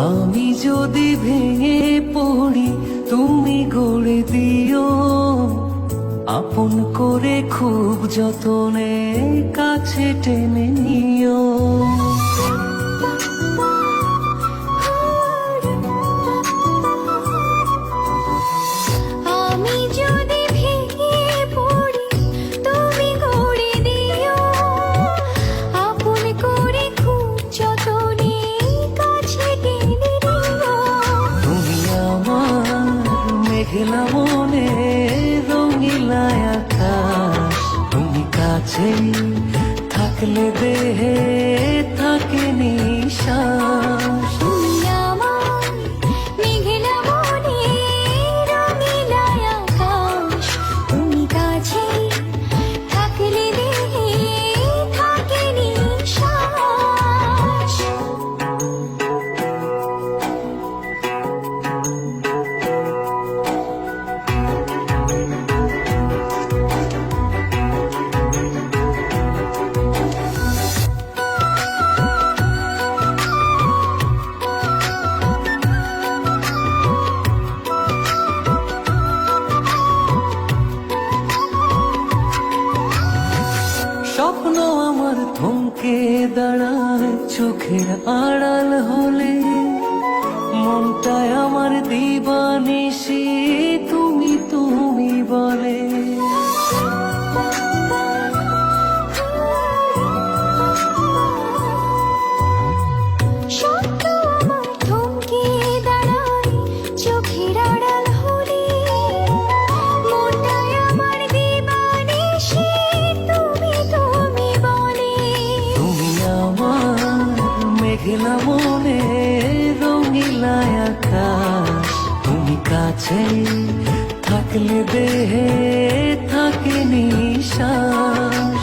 আমি যদি ভেঙে পড়ি তুমি গড়ে দিও, আপন করে খুব যতনে কাছে টেনে নিও। আমি যদি ভেঙে পড়ি তুমি গড়ে দিও, আপন করে খুব যতনে কাছে টেনে নিও। তুমি আমার মেঘলা মনে রঙিলা আকাশ, তুমি কাছে থাকলে দেহে থাকে নিশ্বাস। তুমি আমার মেঘলা মনে রঙিলা আকাশ, তুমি কাছে থাকলে দেহে থাকে নিশ্বাস। স্বপ্ন আমার থমকে দাঁড়ায় চোখের আড়াল হলে, মনটায় আমার দিবানিশি তুমি তুমি বলে। স্বপ্ন আমার থমকে দাঁড়ায় চোখের আড়াল হলে, মনটায় আমার দিবানিশি তুমি তুমি বলে। তুমি আমার মেঘলা মনে রঙিলা আকাশ, তুমি কাছে থাকলে দেহে থাকে নিশ্বাস।